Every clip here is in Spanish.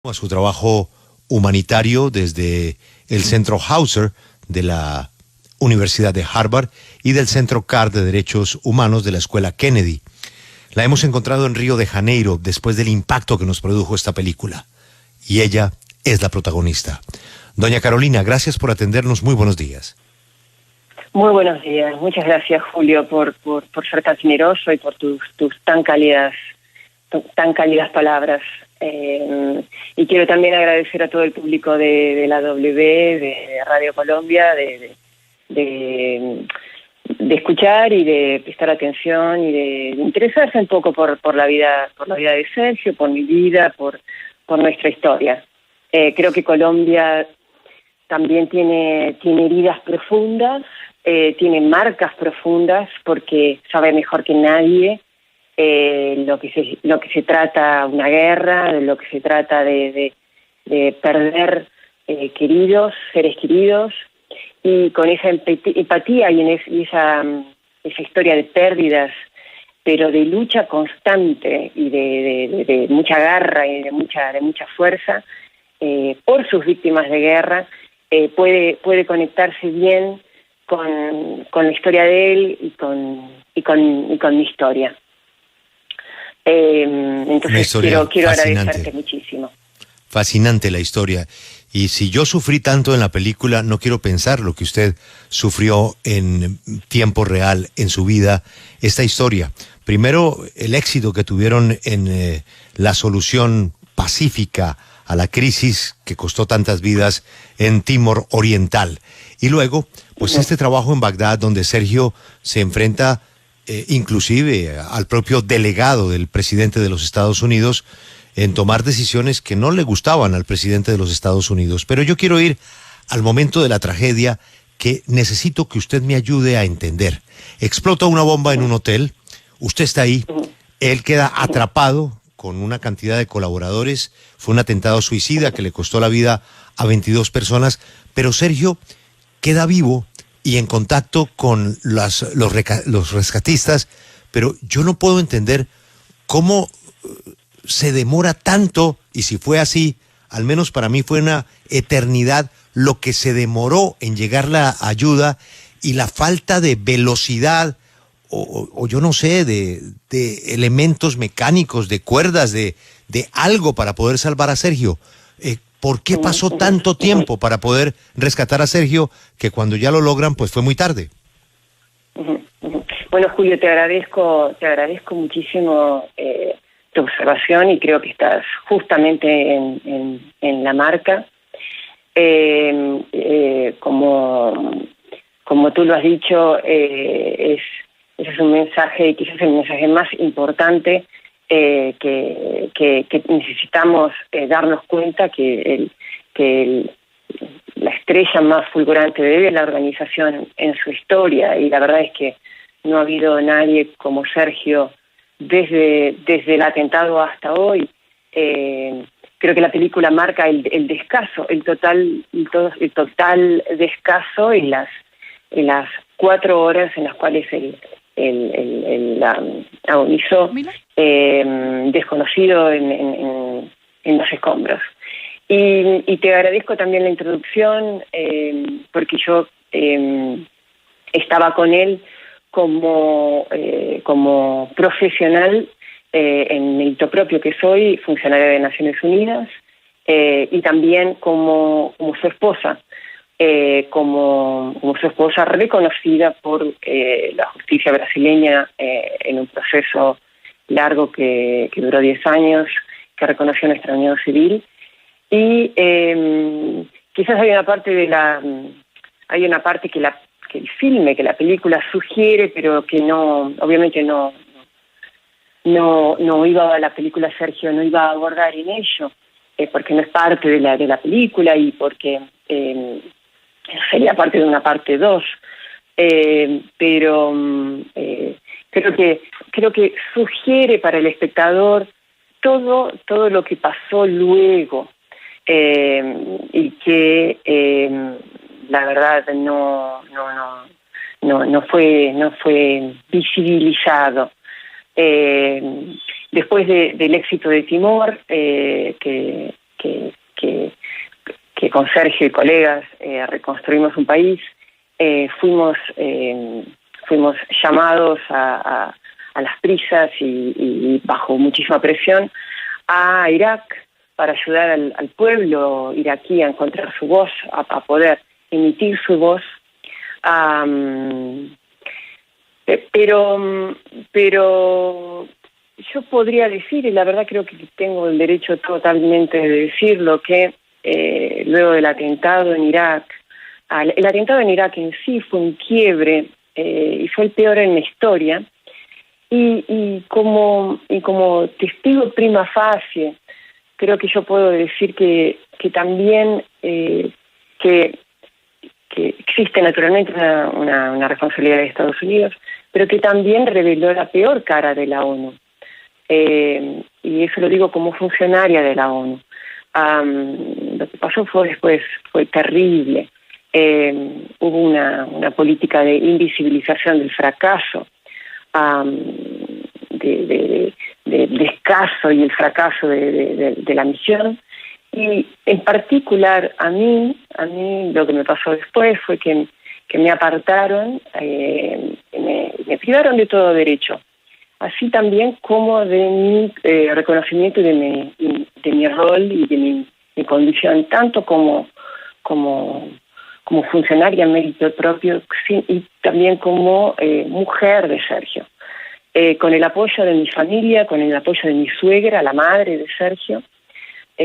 A su trabajo humanitario desde el Centro Hauser de la Universidad de Harvard y del Centro Carr de Derechos Humanos de la Escuela Kennedy. La hemos encontrado en Río de Janeiro después del impacto que nos produjo esta película. Y ella es la protagonista. Doña Carolina, gracias por atendernos. Muy buenos días. Muy buenos días. Muchas gracias, Julio, por ser tan generoso y por tus tan cálidas palabras. Y quiero también agradecer a todo el público de la W, de Radio Colombia, de escuchar y de prestar atención y de interesarse un poco por la vida de Sergio, por mi vida, por nuestra historia. Creo que Colombia también tiene heridas profundas, tiene marcas profundas, porque sabe mejor que nadie lo que se trata una guerra, de lo que se trata de perder seres queridos, y con esa empatía y esa historia de pérdidas, pero de lucha constante y de mucha garra y de mucha fuerza por sus víctimas de guerra, puede conectarse bien con la historia de él y con mi historia. Entonces quiero agradecerte muchísimo. Fascinante la historia. Y si yo sufrí tanto en la película, no quiero pensar lo que usted sufrió en tiempo real en su vida, esta historia. Primero, el éxito que tuvieron en la solución pacífica a la crisis que costó tantas vidas en Timor Oriental. Y luego, pues este trabajo en Bagdad, donde Sergio se enfrenta inclusive al propio delegado del presidente de los Estados Unidos en tomar decisiones que no le gustaban al presidente de los Estados Unidos. Pero yo quiero ir al momento de la tragedia que necesito que usted me ayude a entender. Explota una bomba en un hotel, usted está ahí, él queda atrapado con una cantidad de colaboradores, fue un atentado suicida que le costó la vida a 22 personas, pero Sergio queda vivo y en contacto con los rescatistas, pero yo no puedo entender cómo se demora tanto, y si fue así, al menos para mí fue una eternidad lo que se demoró en llegar la ayuda y la falta de velocidad o yo no sé, de elementos mecánicos, de cuerdas, de algo para poder salvar a Sergio. ¿Por qué pasó tanto tiempo para poder rescatar a Sergio que cuando ya lo logran, pues fue muy tarde? Bueno, Julio, te agradezco muchísimo tu observación, y creo que estás justamente en la marca. Como tú lo has dicho, ese es un mensaje, quizás el mensaje más importante que necesitamos darnos cuenta que la estrella más fulgurante de la organización en su historia, y la verdad es que no ha habido nadie como Sergio desde el atentado hasta hoy. Creo que la película marca el descaso, el total descaso en las 4 horas en las cuales él agonizó, desconocido en los escombros. Y te agradezco también la introducción, porque yo estaba con él como profesional en mérito propio, que soy funcionaria de Naciones Unidas, y también como su esposa. Como su esposa, reconocida por la justicia brasileña en un proceso largo que duró 10 años, que reconoció nuestra unión civil. Y quizás hay una parte que el filme, que la película sugiere, pero que no, obviamente no iba a la película, Sergio no iba a abordar en ello, porque no es parte de la película y porque sería parte de una parte 2, pero creo que sugiere para el espectador todo lo que pasó luego, y que la verdad no fue visibilizado. Después del éxito de Timor, que que con Sergio y colegas reconstruimos un país, fuimos llamados a las prisas y bajo muchísima presión a Irak para ayudar al pueblo iraquí a encontrar su voz, a poder emitir su voz. Pero yo podría decir, y la verdad creo que tengo el derecho totalmente de decirlo, que luego del atentado en Irak, el atentado en Irak en sí fue un quiebre y fue el peor en la historia, y como testigo prima facie, creo que yo puedo decir que también que existe naturalmente una responsabilidad de Estados Unidos, pero que también reveló la peor cara de la ONU. Y eso lo digo como funcionaria de la ONU. Lo que pasó después fue terrible. Hubo una política de invisibilización del fracaso, del descaso y el fracaso de la misión. Y en particular a mí lo que me pasó después fue que me apartaron, me privaron de todo derecho, así también como de mi reconocimiento de mi rol y de mi condición, tanto como funcionaria en mérito propio y también como mujer de Sergio. Con el apoyo de mi familia, con el apoyo de mi suegra, la madre de Sergio,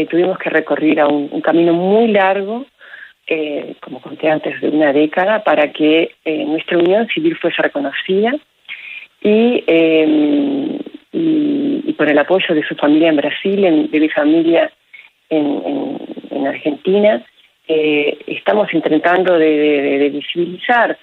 tuvimos que recorrer un camino muy largo, como conté antes, de una década, para que nuestra unión civil fuese reconocida y con el apoyo de su familia en Brasil, de mi familia en Argentina, estamos intentando de visibilizar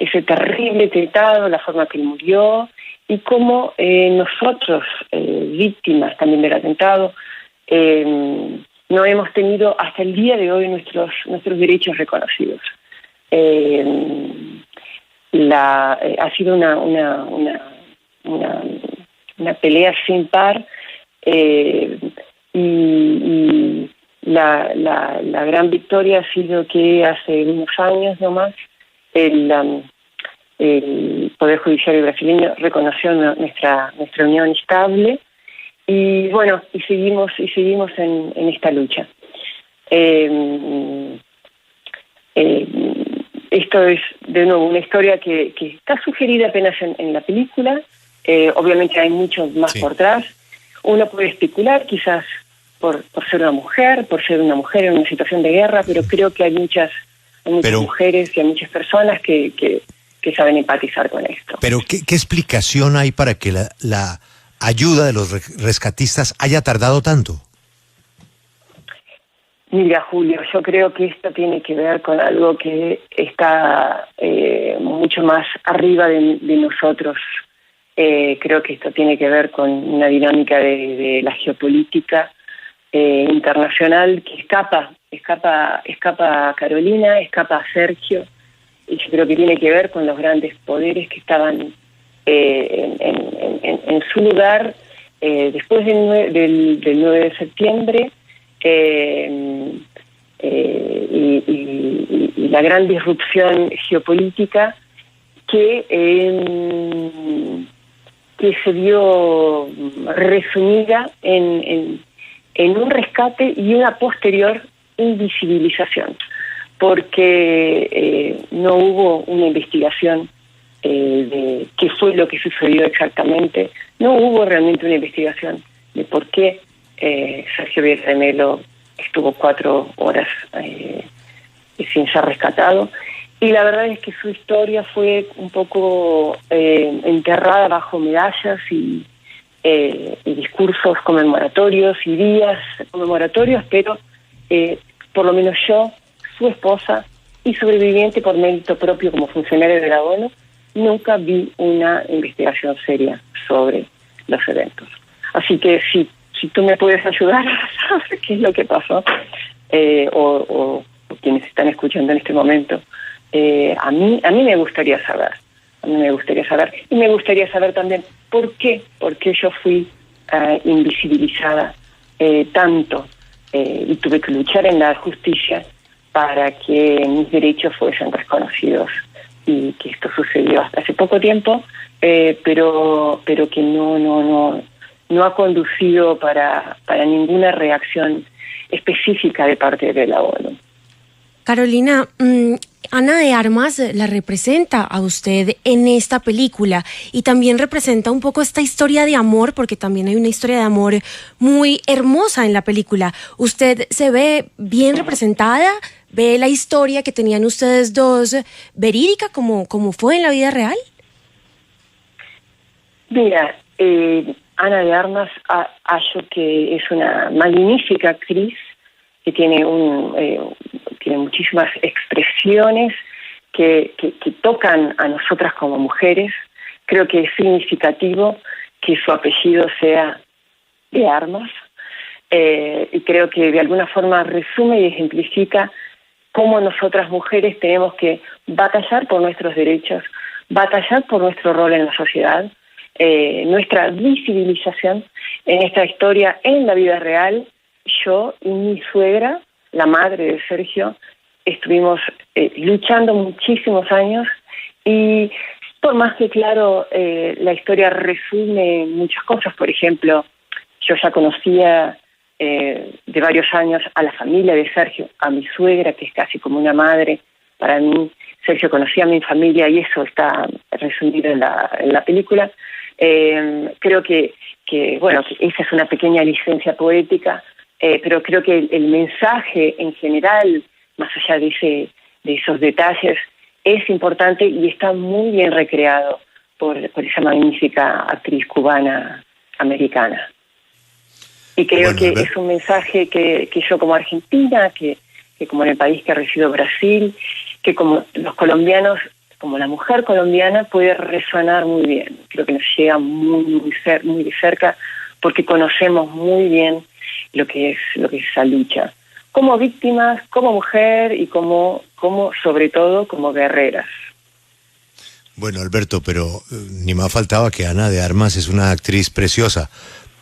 ese terrible atentado, la forma que él murió, y cómo nosotros, víctimas también del atentado, no hemos tenido hasta el día de hoy nuestros derechos reconocidos. Ha sido una pelea sin par, y la gran victoria ha sido que hace unos años nomás el Poder Judicial brasileño reconoció nuestra unión estable, y bueno, y seguimos en esta lucha. Esto es de nuevo una historia que está sugerida apenas en la película. Obviamente hay mucho más por atrás. Uno puede especular quizás por ser una mujer en una situación de guerra, pero creo que hay muchas mujeres y hay muchas personas que saben empatizar con esto. Pero ¿qué explicación hay para que la ayuda de los rescatistas haya tardado tanto? Mira, Julio, yo creo que esto tiene que ver con algo que está mucho más arriba de nosotros. Creo que esto tiene que ver con una dinámica de la geopolítica internacional que escapa a Carolina, escapa a Sergio, y yo creo que tiene que ver con los grandes poderes que estaban en su lugar después del 9 de septiembre, y la gran disrupción geopolítica que se vio resumida en un rescate y una posterior invisibilización, porque no hubo una investigación de qué fue lo que sucedió exactamente. No hubo realmente una investigación de por qué Sergio Vieira de Mello estuvo 4 horas sin ser rescatado, y la verdad es que su historia fue un poco enterrada bajo medallas y discursos conmemoratorios y días conmemoratorios, pero por lo menos yo, su esposa y sobreviviente por mérito propio como funcionario de la ONU, nunca vi una investigación seria sobre los eventos.Í que si tú me puedes ayudar a saber qué es lo que pasó, o quienes están escuchando en este momento, a mí me gustaría saber. Y me gustaría saber también por qué yo fui invisibilizada tanto, y tuve que luchar en la justicia para que mis derechos fuesen reconocidos, y que esto sucedió hasta hace poco tiempo, pero que no ha conducido para ninguna reacción específica de parte de la ONU. Carolina, Ana de Armas la representa a usted en esta película y también representa un poco esta historia de amor, porque también hay una historia de amor muy hermosa en la película. ¿Usted se ve bien representada? ¿Ve la historia que tenían ustedes dos verídica como fue en la vida real? Mira, Ana de Armas hallo que es una magnífica actriz que tiene muchísimas expresiones que tocan a nosotras como mujeres. Creo que es significativo que su apellido sea de Armas, y creo que de alguna forma resume y ejemplifica cómo nosotras mujeres tenemos que batallar por nuestros derechos, batallar por nuestro rol en la sociedad, nuestra visibilización en esta historia, en la vida real. Yo y mi suegra, la madre de Sergio, estuvimos luchando muchísimos años, y por más que claro, la historia resume muchas cosas. Por ejemplo, yo ya conocía de varios años a la familia de Sergio, a mi suegra, que es casi como una madre para mí. Sergio conocía a mi familia y eso está resumido en la película. Creo que bueno, que esa es una pequeña licencia poética, pero creo que el mensaje en general, más allá de esos detalles, es importante y está muy bien recreado por esa magnífica actriz cubana americana. Y creo que es un mensaje que yo como argentina, que como en el país que resido, Brasil, que como los colombianos, como la mujer colombiana, puede resonar muy bien. Creo que nos llega muy de cerca, porque conocemos muy bien lo que es esa lucha, como víctimas, como mujer y como sobre todo como guerreras. Bueno, Alberto, pero ni más faltaba que Ana de Armas es una actriz preciosa,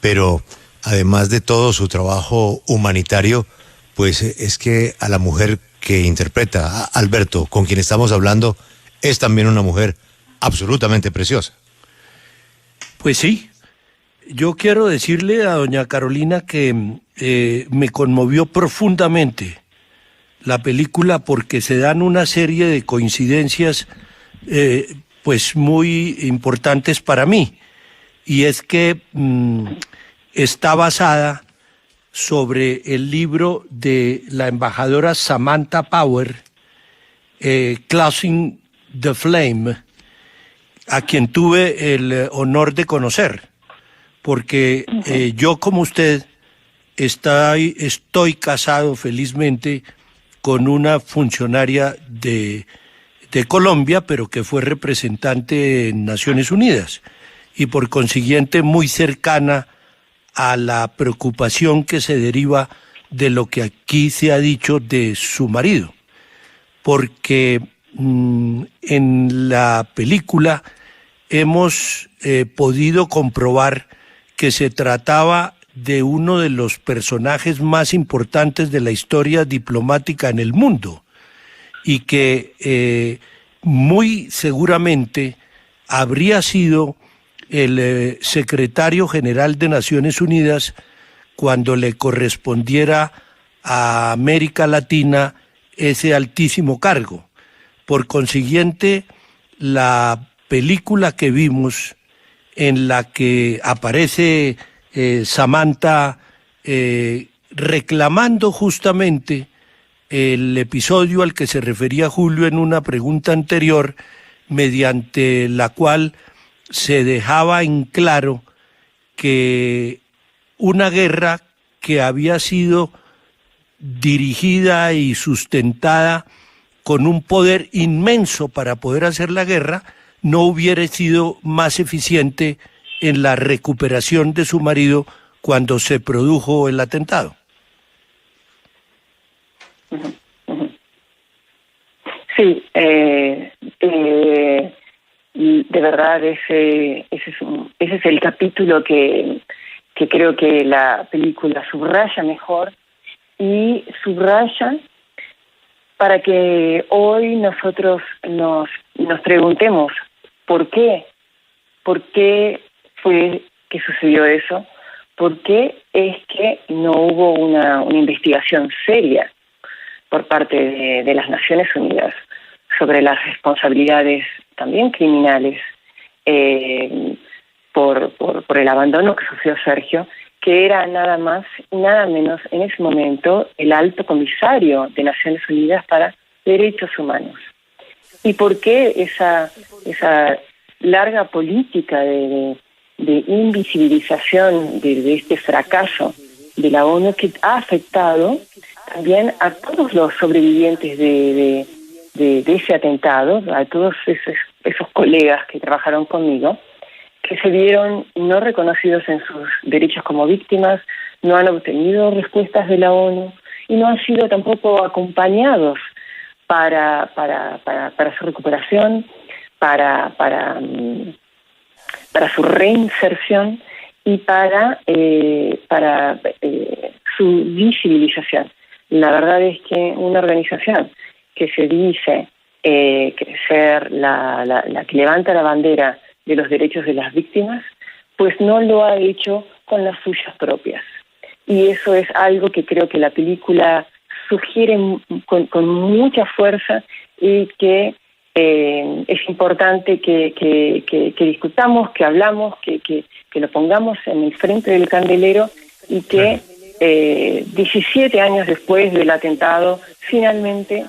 pero además de todo su trabajo humanitario, pues es que a la mujer que interpreta, a Alberto, con quien estamos hablando, es también una mujer absolutamente preciosa. Pues sí, yo quiero decirle a doña Carolina que me conmovió profundamente la película, porque se dan una serie de coincidencias pues muy importantes para mí, y es que está basada sobre el libro de la embajadora Samantha Power, Closing the Flame, a quien tuve el honor de conocer, porque yo, como usted, estoy casado felizmente con una funcionaria de Colombia, pero que fue representante en Naciones Unidas, y por consiguiente muy cercana a la preocupación que se deriva de lo que aquí se ha dicho de su marido, porque en la película hemos podido comprobar que se trataba de uno de los personajes más importantes de la historia diplomática en el mundo, y que muy seguramente habría sido el secretario general de Naciones Unidas cuando le correspondiera a América Latina ese altísimo cargo. Por consiguiente, la película que vimos, en la que aparece Samantha reclamando justamente el episodio al que se refería Julio en una pregunta anterior, mediante la cual se dejaba en claro que una guerra que había sido dirigida y sustentada con un poder inmenso para poder hacer la guerra, no hubiera sido más eficiente en la recuperación de su marido cuando se produjo el atentado. Sí, de verdad ese es el capítulo que que creo que la película subraya mejor, y subraya para que hoy nosotros nos preguntemos ¿por qué fue que sucedió eso? ¿Por qué es que no hubo una investigación seria por parte de las Naciones Unidas sobre las responsabilidades también criminales por el abandono que sufrió Sergio, que era nada más y nada menos en ese momento el alto comisario de Naciones Unidas para Derechos Humanos? ¿Y por qué esa larga política de invisibilización de este fracaso de la ONU, que ha afectado también a todos los sobrevivientes de ese atentado, a todos esos colegas que trabajaron conmigo, que se vieron no reconocidos en sus derechos como víctimas, no han obtenido respuestas de la ONU y no han sido tampoco acompañados para su recuperación, para su reinserción y para su visibilización. La verdad es que una organización que se dice ser la que levanta la bandera de los derechos de las víctimas, pues no lo ha hecho con las suyas propias. Y eso es algo que creo que la película sugiere con mucha fuerza, y que es importante que discutamos, que hablamos, que lo pongamos en el frente del candelero, y que 17 años después del atentado finalmente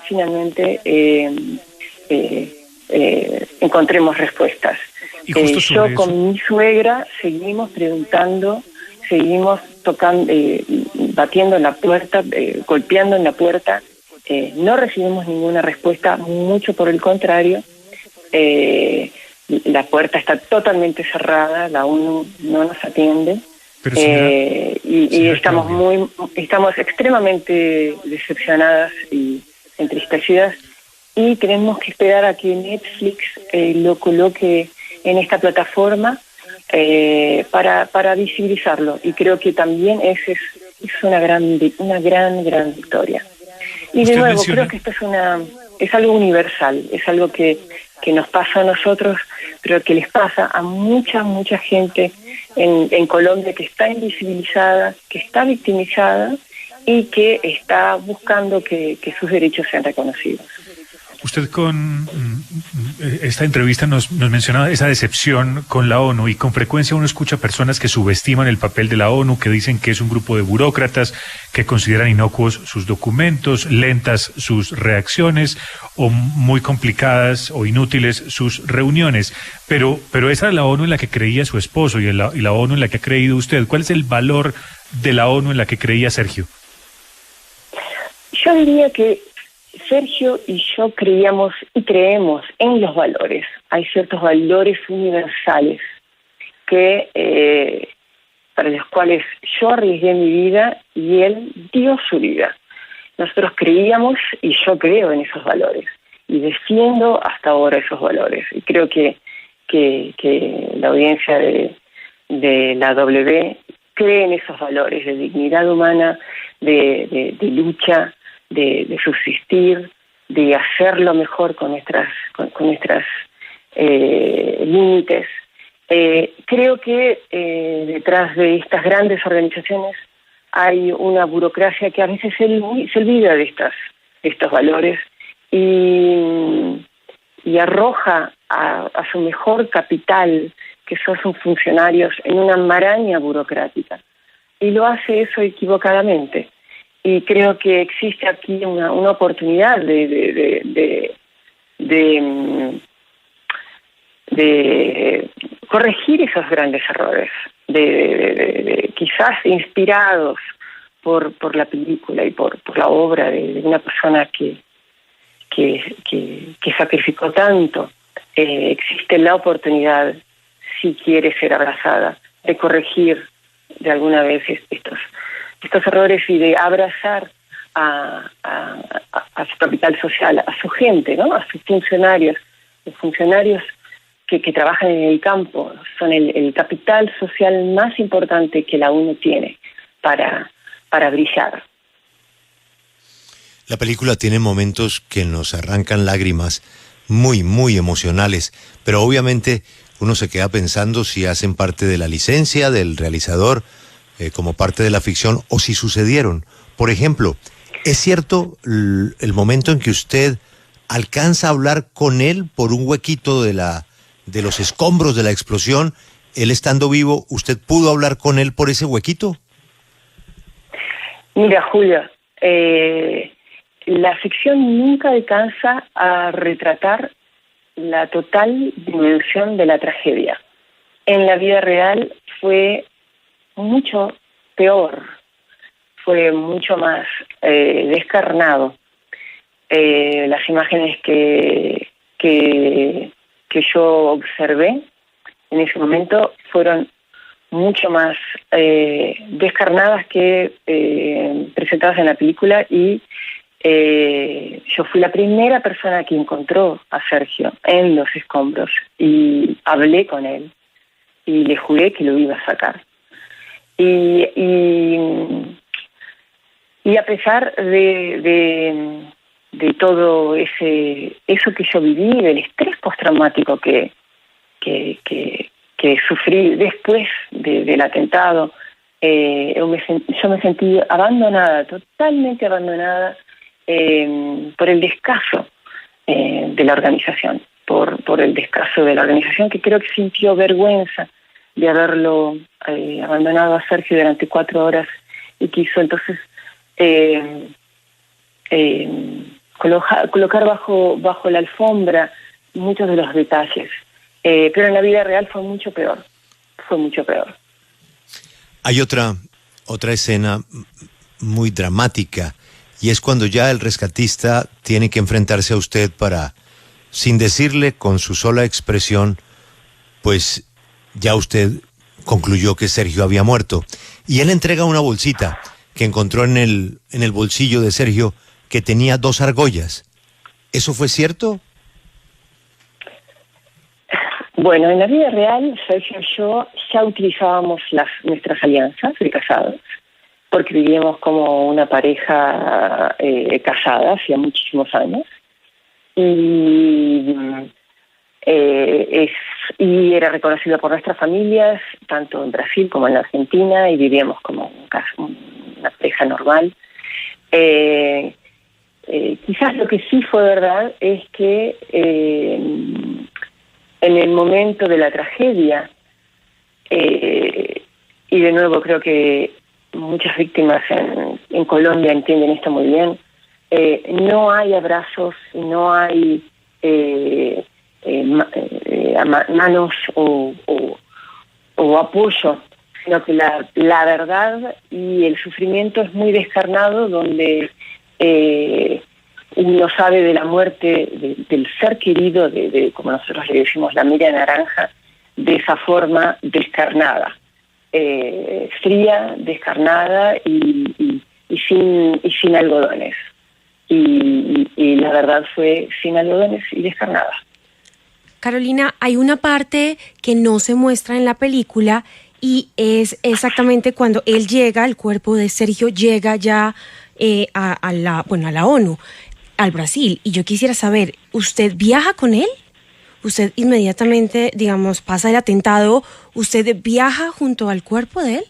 encontremos respuestas. Yo con mi suegra seguimos preguntando, seguimos tocando, batiendo en la puerta, golpeando en la puerta. No recibimos ninguna respuesta, mucho por el contrario. La puerta está totalmente cerrada, la ONU no nos atiende. Pero y estamos extremadamente decepcionadas y entristecidas, y tenemos que esperar a que Netflix lo coloque en esta plataforma para visibilizarlo, y creo que también es una gran victoria. Y de nuevo, creo que esto es algo universal, es algo que nos pasa a nosotros, pero que les pasa a mucha gente en Colombia, que está invisibilizada, que está victimizada y que está buscando que sus derechos sean reconocidos. Usted con esta entrevista nos mencionaba esa decepción con la ONU, y con frecuencia uno escucha personas que subestiman el papel de la ONU, que dicen que es un grupo de burócratas, que consideran inocuos sus documentos, lentas sus reacciones o muy complicadas o inútiles sus reuniones. Pero esa es la ONU en la que creía su esposo y la ONU en la que ha creído usted. ¿Cuál es el valor de la ONU en la que creía Sergio? Yo diría que Sergio y yo creíamos y creemos en los valores. Hay ciertos valores universales que para los cuales yo arriesgué mi vida y él dio su vida. Nosotros creíamos, y yo creo en esos valores, y defiendo hasta ahora esos valores. Y creo que la audiencia de la W cree en esos valores de dignidad humana, de lucha, de subsistir, de hacerlo mejor con nuestras límites. Creo que detrás de estas grandes organizaciones hay una burocracia que a veces se olvida de estos valores y arroja a su mejor capital, que son sus funcionarios, en una maraña burocrática. Y lo hace eso equivocadamente. Y creo que existe aquí una oportunidad de corregir esos grandes errores, quizás inspirados por la película y por la obra de una persona que sacrificó tanto. Existe la oportunidad, si quiere ser abrazada, de corregir de alguna vez estos errores y de abrazar a su capital social, a su gente, ¿no? A sus funcionarios. Los funcionarios que trabajan en el campo son el capital social más importante que la ONU tiene para brillar. La película tiene momentos que nos arrancan lágrimas muy, muy emocionales, pero obviamente uno se queda pensando si hacen parte de la licencia del realizador, como parte de la ficción, o si sucedieron. Por ejemplo, ¿es cierto el momento en que usted alcanza a hablar con él por un huequito de los escombros de la explosión? Él estando vivo, ¿usted pudo hablar con él por ese huequito? Mira, Julio, la ficción nunca alcanza a retratar la total dimensión de la tragedia. En la vida real fue mucho peor, fue mucho más descarnado. Las imágenes que yo observé en ese momento fueron mucho más descarnadas que presentadas en la película, y yo fui la primera persona que encontró a Sergio en los escombros y hablé con él y le juré que lo iba a sacar. Y a pesar de todo eso que yo viví, del estrés postraumático que sufrí después del atentado, yo me sentí abandonada, totalmente abandonada, por el descaso de la organización, por el descaso de la organización, que creo que sintió vergüenza de haberlo abandonado a Sergio durante 4 horas, y quiso entonces colocar bajo la alfombra muchos de los detalles. Pero en la vida real fue mucho peor. Hay otra escena muy dramática, y es cuando ya el rescatista tiene que enfrentarse a usted para, sin decirle, con su sola expresión, pues ya usted concluyó que Sergio había muerto. Y él entrega una bolsita que encontró en el bolsillo de Sergio, que tenía 2 argollas. ¿Eso fue cierto? Bueno, en la vida real, Sergio y yo ya utilizábamos nuestras alianzas de casados, porque vivíamos como una pareja casada hacía muchísimos años, y era reconocido por nuestras familias, tanto en Brasil como en la Argentina, y vivíamos como una pareja normal. Quizás lo que sí fue verdad es que en el momento de la tragedia, y de nuevo creo que muchas víctimas en Colombia entienden esto muy bien, no hay abrazos, no hay manos o apoyo, sino que la verdad y el sufrimiento es muy descarnado, donde uno sabe de la muerte del ser querido, de como nosotros le decimos, la media naranja, de esa forma descarnada, fría, descarnada y sin algodones. Y la verdad fue sin algodones y descarnada. Carolina, hay una parte que no se muestra en la película, y es exactamente cuando él llega, el cuerpo de Sergio llega ya a la ONU, al Brasil. Y yo quisiera saber, ¿usted viaja con él? ¿Usted inmediatamente, digamos, pasa el atentado, usted viaja junto al cuerpo de él?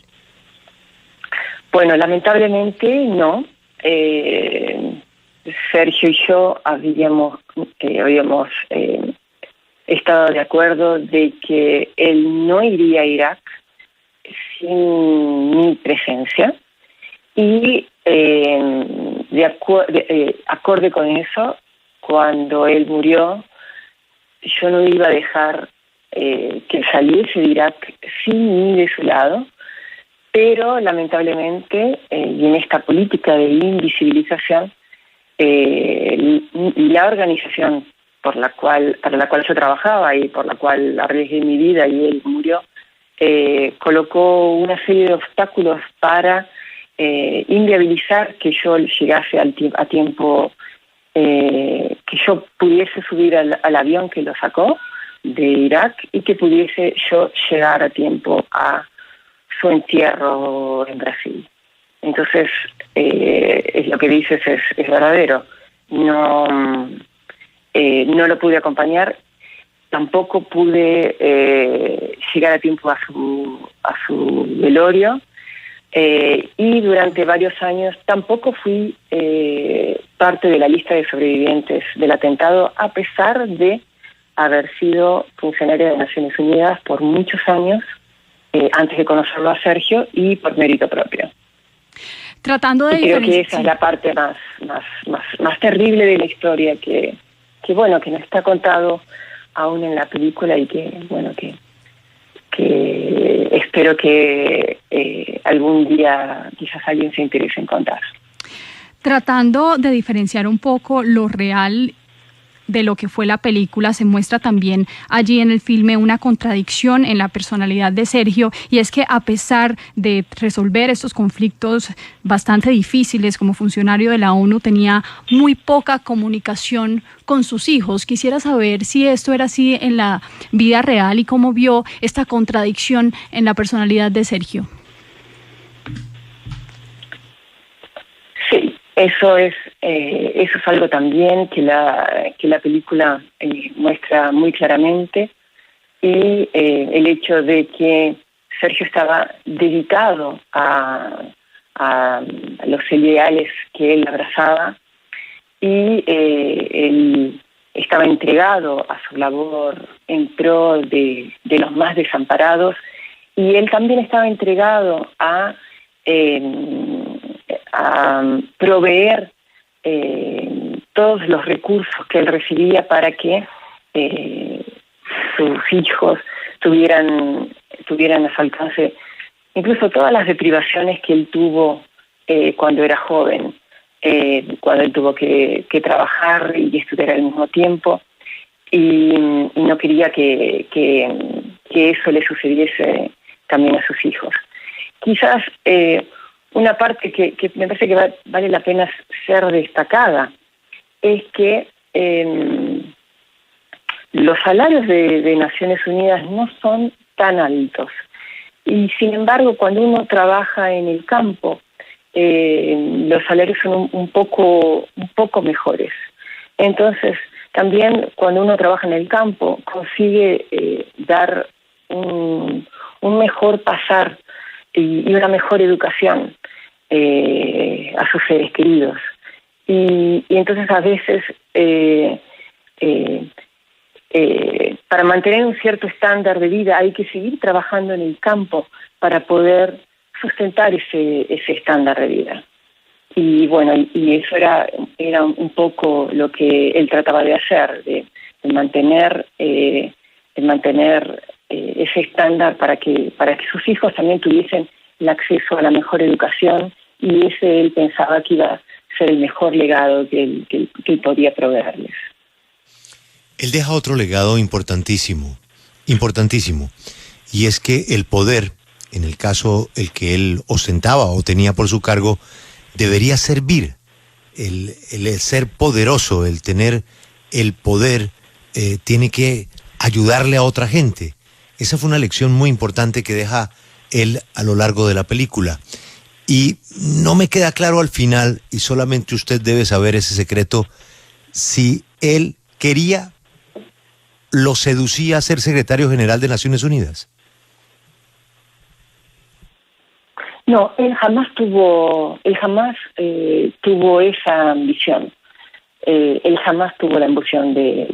Bueno, lamentablemente no. Sergio y yo habíamos estado de acuerdo de que él no iría a Irak sin mi presencia, y acorde con eso, cuando él murió, yo no iba a dejar que saliese de Irak sin mí de su lado, pero lamentablemente, y en esta política de invisibilización, la organización para la cual yo trabajaba y por la cual arriesgué mi vida y él murió, colocó una serie de obstáculos para inviabilizar que yo llegase a tiempo, que yo pudiese subir al avión que lo sacó de Irak y que pudiese yo llegar a tiempo a su entierro en Brasil. Entonces, es lo que dices es verdadero. No lo pude acompañar, tampoco pude llegar a tiempo a su velorio, y durante varios años tampoco fui parte de la lista de sobrevivientes del atentado, a pesar de haber sido funcionaria de Naciones Unidas por muchos años, antes de conocerlo a Sergio, y por mérito propio. Tratando de creo que esa es la parte más terrible de la historia, que bueno, que no está contado aún en la película, y que bueno, que espero que algún día quizás alguien se interese en contar. Tratando de diferenciar un poco lo real de lo que fue la película, se muestra también allí en el filme una contradicción en la personalidad de Sergio, y es que a pesar de resolver estos conflictos bastante difíciles como funcionario de la ONU, tenía muy poca comunicación con sus hijos. Quisiera saber si esto era así en la vida real y cómo vio esta contradicción en la personalidad de Sergio. Sí. Eso es algo también que la película muestra muy claramente, y el hecho de que Sergio estaba dedicado a los ideales que él abrazaba, y él estaba entregado a su labor en pro de los más desamparados, y él también estaba entregado a proveer todos los recursos que él recibía para que sus hijos tuvieran a su alcance incluso todas las deprivaciones que él tuvo cuando era joven, cuando él tuvo que trabajar y estudiar al mismo tiempo, y no quería que eso le sucediese también a sus hijos. Quizás una parte que me parece que vale la pena ser destacada es que los salarios de Naciones Unidas no son tan altos, y sin embargo cuando uno trabaja en el campo los salarios son un poco mejores. Entonces también cuando uno trabaja en el campo consigue dar un mejor pasar y una mejor educación a sus seres queridos, y entonces a veces para mantener un cierto estándar de vida hay que seguir trabajando en el campo para poder sustentar ese estándar de vida. Y bueno, y eso era un poco lo que él trataba de hacer, de mantener ese estándar para que sus hijos también tuviesen el acceso a la mejor educación, y ese él pensaba que iba a ser el mejor legado que él podía proveerles. Él deja otro legado importantísimo, y es que el poder, en el caso el que él ostentaba o tenía por su cargo, debería servir. El ser poderoso, el tener el poder, tiene que ayudarle a otra gente. Esa fue una lección muy importante que deja él a lo largo de la película. Y no me queda claro al final, y solamente usted debe saber ese secreto, si él lo seducía a ser secretario general de Naciones Unidas. No, él jamás tuvo esa ambición. Él jamás tuvo la ambición de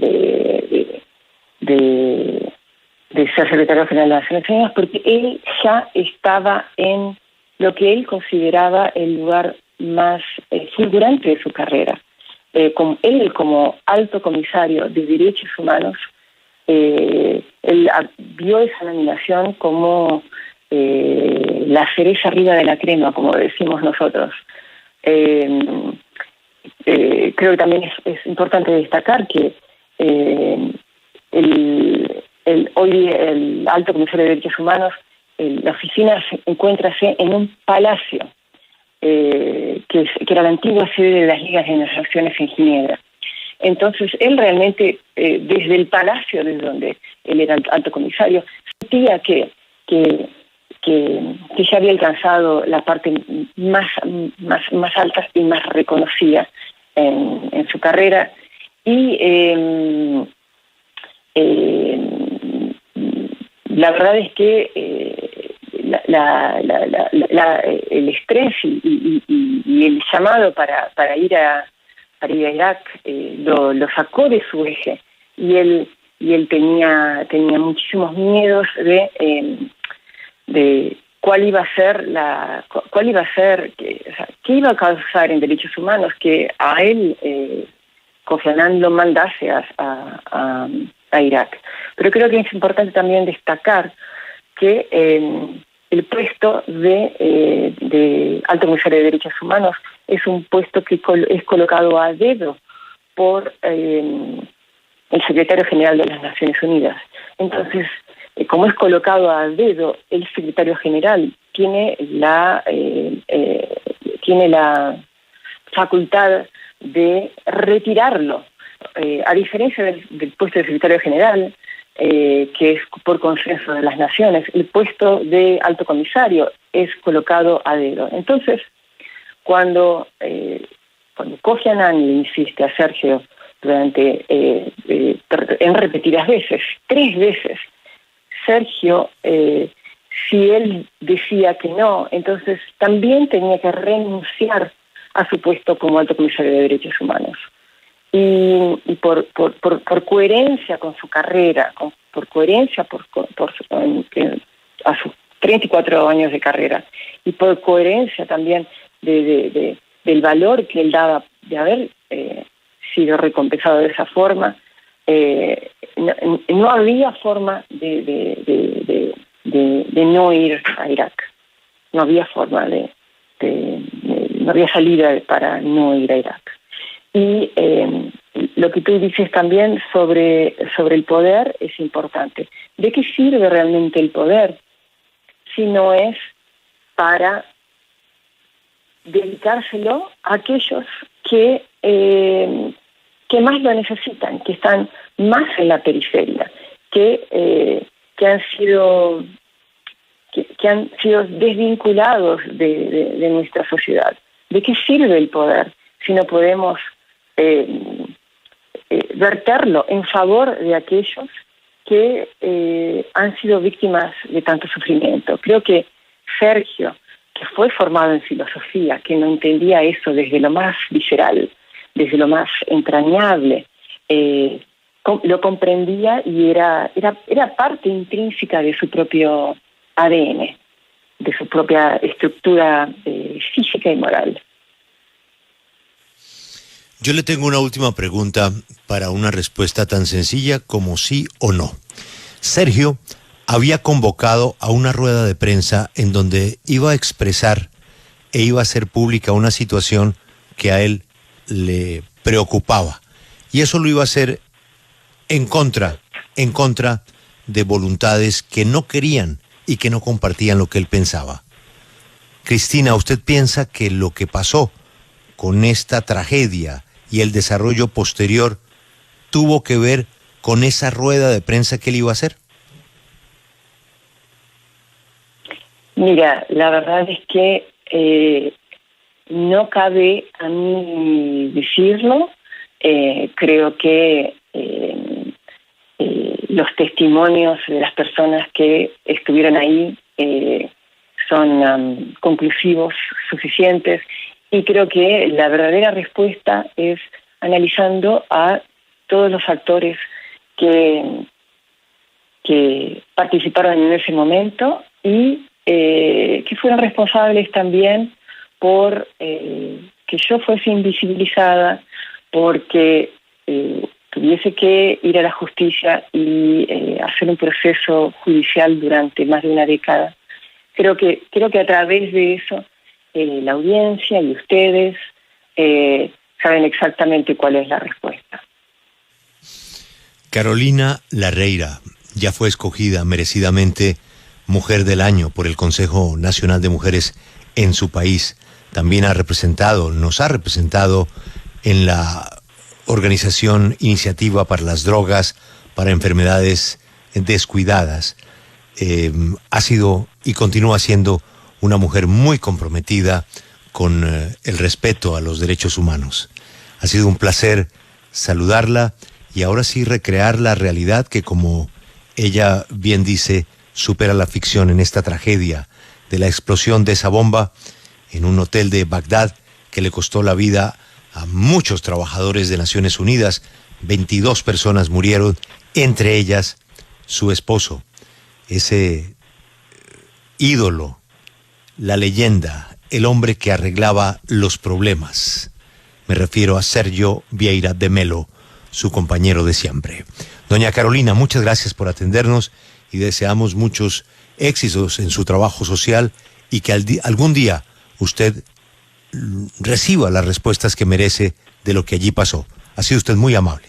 ser secretario general de Naciones Unidas, porque él ya estaba en lo que él consideraba el lugar más fulgurante de su carrera. Como alto comisario de derechos humanos, él vio esa nominación como la cereza arriba de la crema, como decimos nosotros. Creo que también es importante destacar que hoy el alto comisario de derechos humanos, la oficina se encuentra en un palacio que era la antigua sede de las Ligas de Naciones en Ginebra. Entonces, él realmente, desde el palacio, desde donde él era alto comisario, sentía que ya había alcanzado la parte más alta y más reconocida en su carrera. Y la verdad es que el estrés y el llamado para ir a Irak lo sacó de su eje, y él tenía muchísimos miedos de cuál iba a ser qué iba a causar en derechos humanos que a él Kofi Annan lo mandase a Irak. Pero creo que es importante también destacar que el puesto de alto comisario de derechos humanos es un puesto que es colocado a dedo por el secretario general de las Naciones Unidas. Entonces, como es colocado a dedo, el secretario general tiene la facultad de retirarlo, a diferencia del puesto de secretario general, que es por consenso de las naciones. El puesto de alto comisario es colocado a dedo. Entonces, cuando Kofi Annan le insiste a Sergio en repetidas veces, 3 veces, Sergio, si él decía que no, entonces también tenía que renunciar a su puesto como alto comisario de derechos humanos. Y por coherencia con su carrera, por coherencia a sus 34 años de carrera, y por coherencia también del valor que él daba de haber sido recompensado de esa forma, no había forma de no ir a Irak. No había forma no había salida para no ir a Irak. Y lo que tú dices también sobre el poder es importante. ¿De qué sirve realmente el poder si no es para dedicárselo a aquellos que más lo necesitan, que están más en la periferia, que han sido desvinculados de nuestra sociedad? ¿De qué sirve el poder si no podemos verterlo en favor de aquellos que han sido víctimas de tanto sufrimiento? Creo que Sergio, que fue formado en filosofía, que no entendía eso desde lo más visceral, desde lo más entrañable, lo comprendía, y era parte intrínseca de su propio ADN, de su propia estructura física y moral. Yo le tengo una última pregunta para una respuesta tan sencilla como sí o no. Sergio había convocado a una rueda de prensa en donde iba a expresar e iba a hacer pública una situación que a él le preocupaba. Y eso lo iba a hacer en contra de voluntades que no querían y que no compartían lo que él pensaba. Cristina, ¿usted piensa que lo que pasó con esta tragedia y el desarrollo posterior tuvo que ver con esa rueda de prensa que él iba a hacer? Mira, la verdad es que no cabe a mí decirlo. Creo que los testimonios de las personas que estuvieron ahí son conclusivos, suficientes, y creo que la verdadera respuesta es analizando a todos los actores que participaron en ese momento y que fueron responsables también por que yo fuese invisibilizada, porque tuviese que ir a la justicia y hacer un proceso judicial durante más de una década. Creo que a través de eso la audiencia y ustedes saben exactamente cuál es la respuesta. Carolina Larreira ya fue escogida merecidamente Mujer del Año por el Consejo Nacional de Mujeres en su país. También nos ha representado en la organización Iniciativa para las Drogas, para Enfermedades Descuidadas. Ha sido y continúa siendo una mujer muy comprometida con el respeto a los derechos humanos. Ha sido un placer saludarla y ahora sí recrear la realidad que, como ella bien dice, supera la ficción en esta tragedia de la explosión de esa bomba en un hotel de Bagdad que le costó la vida a muchos trabajadores de Naciones Unidas. 22 personas murieron, entre ellas su esposo, ese ídolo, la leyenda, el hombre que arreglaba los problemas. Me refiero a Sergio Vieira de Mello, su compañero de siempre. Doña Carolina, muchas gracias por atendernos y deseamos muchos éxitos en su trabajo social y que algún día usted reciba las respuestas que merece de lo que allí pasó. Ha sido usted muy amable.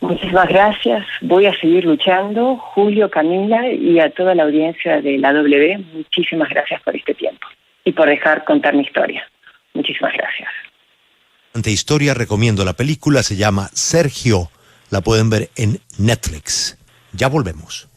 Muchísimas gracias. Voy a seguir luchando. Julio, Camila y a toda la audiencia de la W, muchísimas gracias por este tiempo y por dejar contar mi historia. Muchísimas gracias. Ante historia, recomiendo la película, se llama Sergio. La pueden ver en Netflix. Ya volvemos.